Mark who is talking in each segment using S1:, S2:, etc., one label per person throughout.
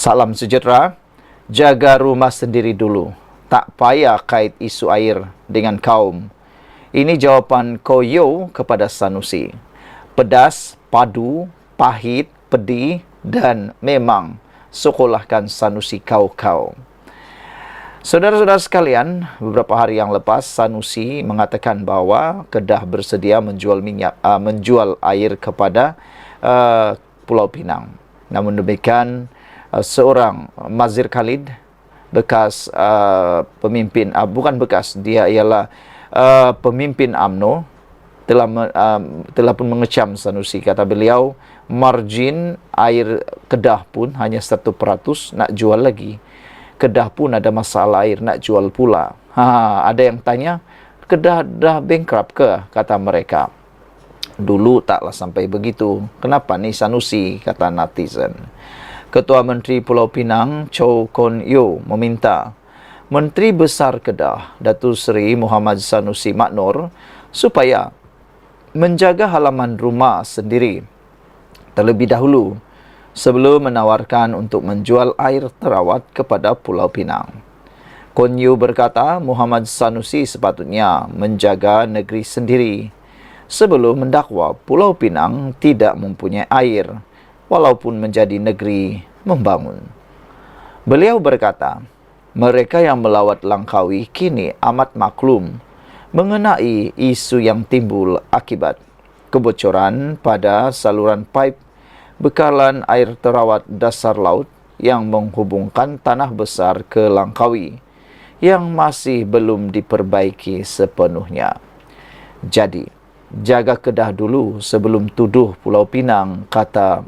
S1: Salam sejahtera, jaga rumah sendiri dulu. Tak payah kait isu air dengan kaum. Ini jawapan Koyo kepada Sanusi. Pedas, padu, pahit, pedih dan memang sekolahkan Sanusi kau-kau. Saudara-saudara sekalian, beberapa hari yang lepas Sanusi mengatakan bahawa Kedah bersedia menjual air kepada Pulau Pinang. Namun demikian, seorang Mazir Khalid, bekas pemimpin, bukan bekas, dia ialah pemimpin UMNO, telah pun mengecam Sanusi. Kata beliau, margin air Kedah pun hanya 1%, nak jual lagi. Kedah pun ada masalah air, nak jual pula. Ada yang tanya, Kedah dah bankrupt ke? Kata mereka. Dulu taklah sampai begitu. Kenapa ni Sanusi? Kata netizen. Ketua Menteri Pulau Pinang, Chow Kon Yeow, meminta Menteri Besar Kedah, Datuk Seri Muhammad Sanusi Maknor, supaya menjaga halaman rumah sendiri terlebih dahulu sebelum menawarkan untuk menjual air terawat kepada Pulau Pinang. Kon Yeow berkata, Muhammad Sanusi sepatutnya menjaga negeri sendiri sebelum mendakwa Pulau Pinang tidak mempunyai air, walaupun menjadi negeri membangun. Beliau berkata, mereka yang melawat Langkawi kini amat maklum mengenai isu yang timbul akibat kebocoran pada saluran pipe bekalan air terawat dasar laut yang menghubungkan Tanah Besar ke Langkawi yang masih belum diperbaiki sepenuhnya. Jadi, jaga Kedah dulu sebelum tuduh Pulau Pinang, kata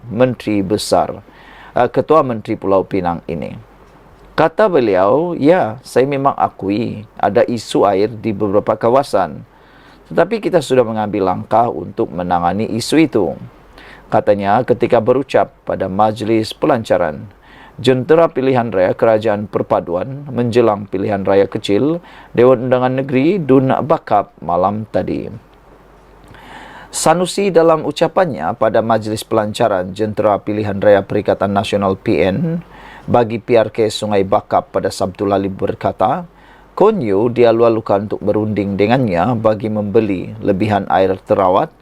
S1: Ketua Menteri Pulau Pinang ini. Kata beliau, ya, saya memang akui ada isu air di beberapa kawasan, tetapi kita sudah mengambil langkah untuk menangani isu itu. Katanya ketika berucap pada Majlis Pelancaran Jentera Pilihan Raya Kerajaan Perpaduan menjelang pilihan raya kecil Dewan Undangan Negeri Dun Bakap malam tadi. Sanusi dalam ucapannya pada Majlis Pelancaran Jentera Pilihan Raya Perikatan Nasional PN bagi PRK Sungai Bakap pada Sabtu lalu berkata, Kon Yeow dialu-alukan untuk berunding dengannya bagi membeli lebihan air terawat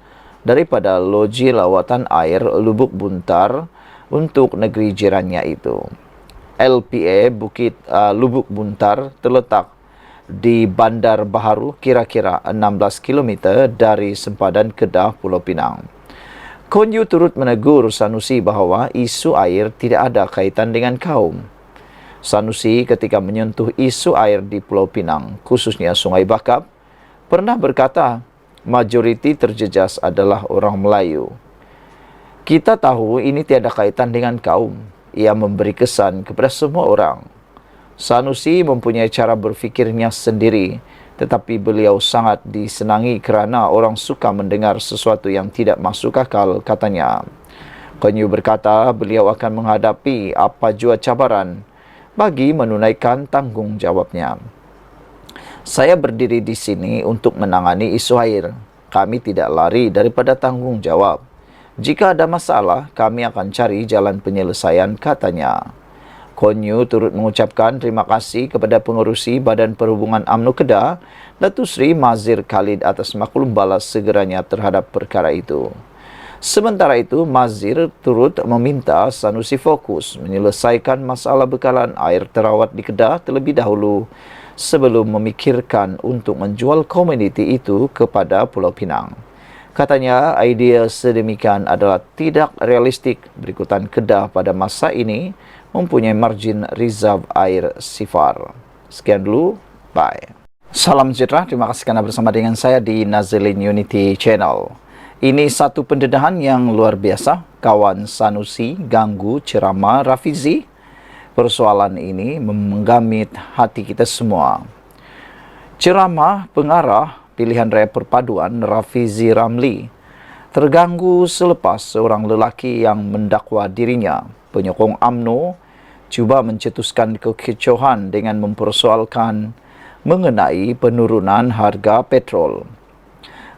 S1: daripada loji lawatan air Lubuk Buntar untuk negeri jirannya itu. LPA Bukit Lubuk Buntar terletak di Bandar Baharu, kira-kira 16 km dari sempadan Kedah, Pulau Pinang. Kon Yeow turut menegur Sanusi bahawa isu air tidak ada kaitan dengan kaum. Sanusi ketika menyentuh isu air di Pulau Pinang, khususnya Sungai Bakap, pernah berkata, majoriti terjejas adalah orang Melayu. Kita tahu ini tiada kaitan dengan kaum. Ia memberi kesan kepada semua orang. Sanusi mempunyai cara berfikirnya sendiri, tetapi beliau sangat disenangi kerana orang suka mendengar sesuatu yang tidak masuk akal, katanya. Kon Yeow berkata beliau akan menghadapi apa jua cabaran bagi menunaikan tanggungjawabnya. Saya berdiri di sini untuk menangani isu air. Kami tidak lari daripada tanggungjawab. Jika ada masalah, kami akan cari jalan penyelesaian, katanya. Kon Yeow turut mengucapkan terima kasih kepada pengerusi Badan Perhubungan UMNO Kedah, Datuk Seri Mazir Khalid atas maklum balas segeranya terhadap perkara itu. Sementara itu, Mazir turut meminta Sanusi fokus menyelesaikan masalah bekalan air terawat di Kedah terlebih dahulu sebelum memikirkan untuk menjual komuniti itu kepada Pulau Pinang. Katanya, idea sedemikian adalah tidak realistik berikutan Kedah pada masa ini mempunyai margin reserve air sifar. Sekian dulu, bye. Salam sejahtera, terima kasih kerana bersama dengan saya di Nazilin Unity Channel. Ini satu pendedahan yang luar biasa. Kawan Sanusi ganggu ceramah Rafizi. Persoalan ini menggamit hati kita semua. Ceramah pengarah Pilihan Raya Perpaduan Rafizi Ramli terganggu selepas seorang lelaki yang mendakwa dirinya, penyokong UMNO, cuba mencetuskan kekecohan dengan mempersoalkan mengenai penurunan harga petrol.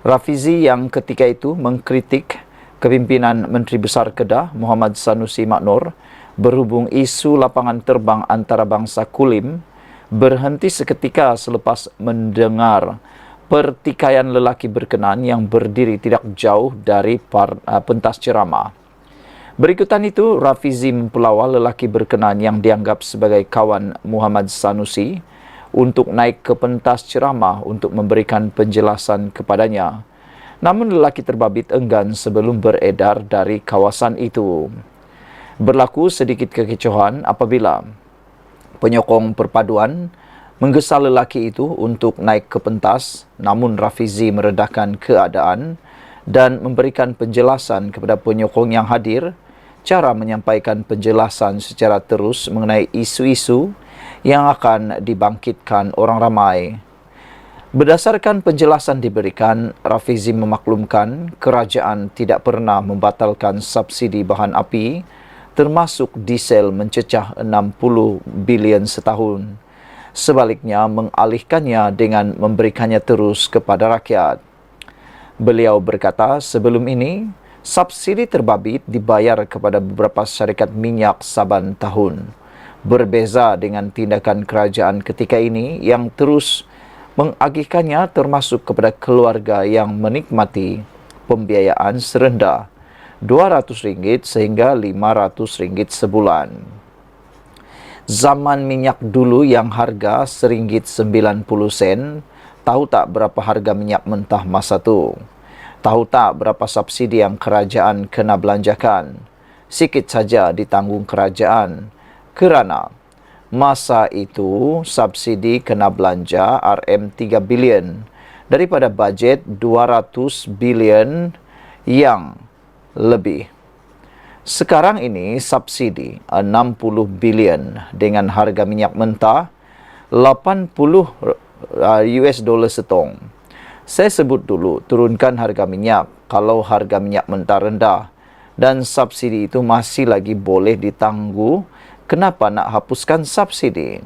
S1: Rafizi yang ketika itu mengkritik kepimpinan Menteri Besar Kedah Muhammad Sanusi Maknor berhubung isu lapangan terbang antarabangsa Kulim berhenti seketika selepas mendengar pertikaian lelaki berkenan yang berdiri tidak jauh dari pentas ceramah. Berikutan itu, Rafizi mempelawal lelaki berkenan yang dianggap sebagai kawan Muhammad Sanusi untuk naik ke pentas ceramah untuk memberikan penjelasan kepadanya. Namun lelaki terbabit enggan sebelum beredar dari kawasan itu. Berlaku sedikit kekecohan apabila penyokong perpaduan menggesa lelaki itu untuk naik ke pentas, namun Rafizi meredahkan keadaan dan memberikan penjelasan kepada penyokong yang hadir cara menyampaikan penjelasan secara terus mengenai isu-isu yang akan dibangkitkan orang ramai. Berdasarkan penjelasan diberikan, Rafizi memaklumkan kerajaan tidak pernah membatalkan subsidi bahan api, termasuk diesel mencecah 60 bilion setahun. Sebaliknya, mengalihkannya dengan memberikannya terus kepada rakyat. Beliau berkata, sebelum ini, subsidi terbabit dibayar kepada beberapa syarikat minyak saban tahun. Berbeza dengan tindakan kerajaan ketika ini yang terus mengagihkannya termasuk kepada keluarga yang menikmati pembiayaan serendah RM200 sehingga RM500 sebulan. Zaman minyak dulu yang harga RM1.90, tahu tak berapa harga minyak mentah masa tu? Tahu tak berapa subsidi yang kerajaan kena belanjakan? Sikit saja ditanggung kerajaan. Kerana masa itu subsidi kena belanja RM3 bilion daripada bajet 200 bilion yang lebih. Sekarang ini subsidi 60 bilion dengan harga minyak mentah 80 US dollar setong. Saya sebut dulu, turunkan harga minyak kalau harga minyak mentah rendah dan subsidi itu masih lagi boleh ditangguh. Kenapa nak hapuskan subsidi?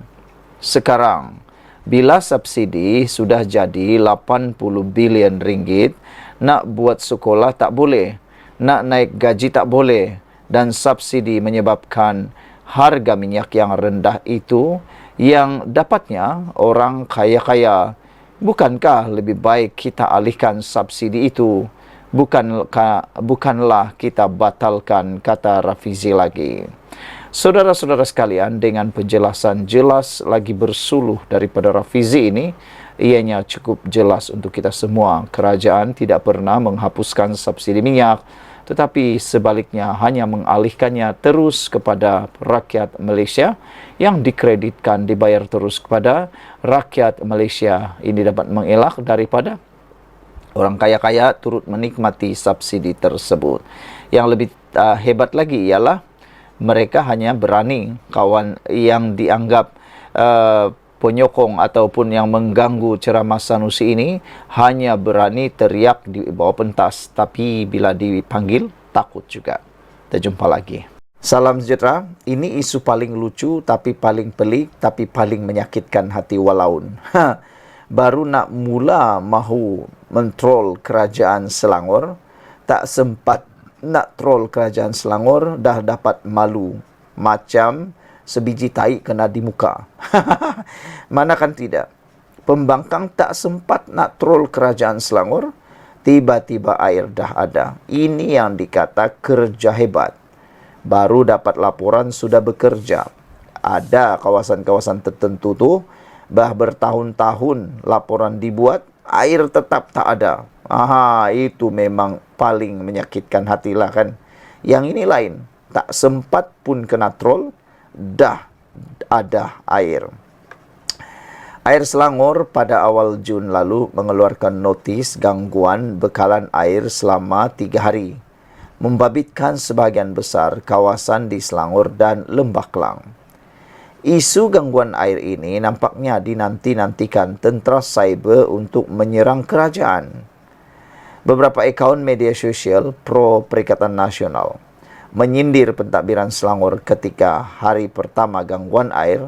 S1: Sekarang, bila subsidi sudah jadi 80 bilion ringgit, nak buat sekolah tak boleh, nak naik gaji tak boleh, dan subsidi menyebabkan harga minyak yang rendah itu yang dapatnya orang kaya-kaya. Bukankah lebih baik kita alihkan subsidi itu? Bukanlah kita batalkan, kata Rafizi lagi. Saudara-saudara sekalian, dengan penjelasan jelas lagi bersuluh daripada Rafizi ini, ianya cukup jelas untuk kita semua. Kerajaan tidak pernah menghapuskan subsidi minyak, tetapi sebaliknya hanya mengalihkannya terus kepada rakyat Malaysia yang dikreditkan dibayar terus kepada rakyat Malaysia. Ini dapat mengelak daripada orang kaya-kaya turut menikmati subsidi tersebut. Yang lebih hebat lagi ialah mereka hanya berani, kawan yang dianggap penyokong ataupun yang mengganggu ceramah Sanusi ini hanya berani teriak di bawah pentas, tapi bila dipanggil takut juga. Kita jumpa lagi. Salam sejahtera. Ini isu paling lucu tapi paling pelik tapi paling menyakitkan hati walaun. Baru nak mula mahu mentrol kerajaan Selangor, tak sempat nak troll kerajaan Selangor dah dapat malu macam sebiji tai kena di muka. Manakan tidak? Pembangkang tak sempat nak troll kerajaan Selangor, tiba-tiba air dah ada. Ini yang dikata kerja hebat. Baru dapat laporan sudah bekerja. Ada kawasan-kawasan tertentu tu, bah bertahun-tahun laporan dibuat, air tetap tak ada. Aha, itu memang paling menyakitkan hatilah kan. Yang ini lain, tak sempat pun kena troll, dah ada air. Air Selangor pada awal Jun lalu mengeluarkan notis gangguan bekalan air selama 3 hari, membabitkan sebahagian besar kawasan di Selangor dan Lembah Kelang. Isu gangguan air ini nampaknya dinanti-nantikan tentera cyber untuk menyerang kerajaan. Beberapa akaun media sosial pro Perikatan Nasional menyindir pentadbiran Selangor ketika hari pertama gangguan air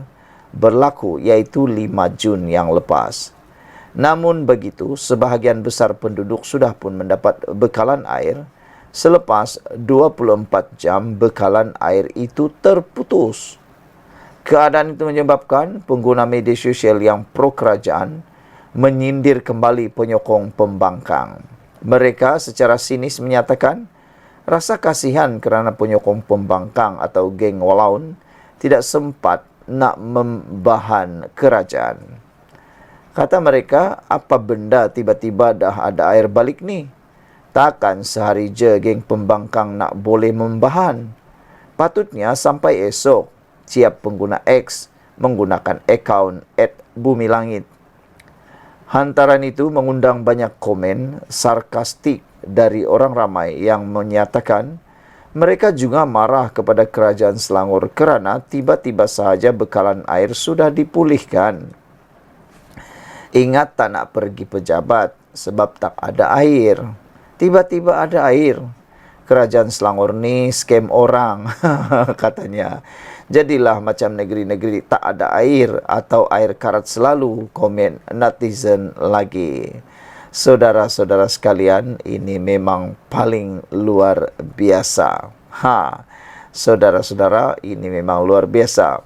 S1: berlaku, iaitu 5 Jun yang lepas. Namun begitu, sebahagian besar penduduk sudah pun mendapat bekalan air Selepas 24 jam bekalan air itu terputus. Keadaan itu menyebabkan pengguna media sosial yang pro kerajaan menyindir kembali penyokong pembangkang. Mereka secara sinis menyatakan rasa kasihan kerana penyokong pembangkang atau geng Walaun tidak sempat nak membahan kerajaan. Kata mereka, apa benda tiba-tiba dah ada air balik ni? Takkan sehari je geng pembangkang nak boleh membahan. Patutnya sampai esok, siap pengguna X menggunakan akaun @bumilangit. Hantaran itu mengundang banyak komen sarkastik dari orang ramai yang menyatakan mereka juga marah kepada kerajaan Selangor kerana tiba-tiba sahaja bekalan air sudah dipulihkan. Ingat tak nak pergi pejabat sebab tak ada air. Tiba-tiba ada air. Kerajaan Selangor ni scam orang, katanya. Jadilah macam negeri-negeri tak ada air atau air karat selalu, komen netizen lagi. Saudara-saudara sekalian, ini memang paling luar biasa. Saudara-saudara, ini memang luar biasa.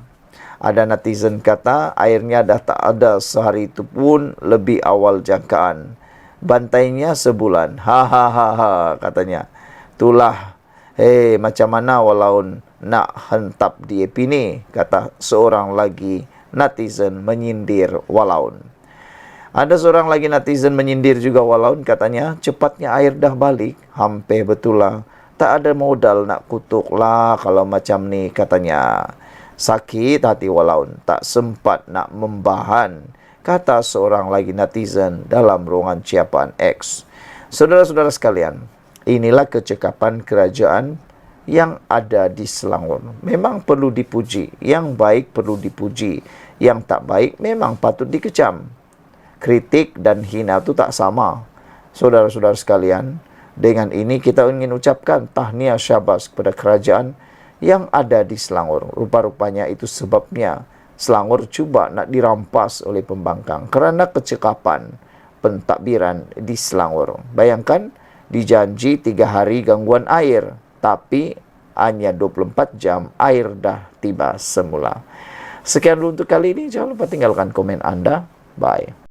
S1: Ada netizen kata airnya dah tak ada sehari itu pun lebih awal jangkaan. Bantainya sebulan. Katanya. Itulah, macam mana Walaun nak hentap DAP ni, kata seorang lagi netizen menyindir Walaun. Ada seorang lagi netizen menyindir juga Walaun, katanya cepatnya air dah balik. Hampir betul lah. Tak ada modal nak kutuk lah kalau macam ni, katanya. Sakit hati Walaun, tak sempat nak membahan, kata seorang lagi netizen dalam ruangan Ciapan X. Saudara-saudara sekalian, inilah kecekapan kerajaan yang ada di Selangor. Memang perlu dipuji, yang baik perlu dipuji, yang tak baik memang patut dikecam. Kritik dan hina itu tak sama. Saudara-saudara sekalian, dengan ini kita ingin ucapkan tahniah syabas kepada kerajaan yang ada di Selangor. Rupa-rupanya itu sebabnya Selangor cuba nak dirampas oleh pembangkang kerana kecekapan pentadbiran di Selangor. Bayangkan, dijanji 3 hari gangguan air, tapi hanya 24 jam air dah tiba semula. Sekian dulu untuk kali ini. Jangan lupa tinggalkan komen anda. Bye.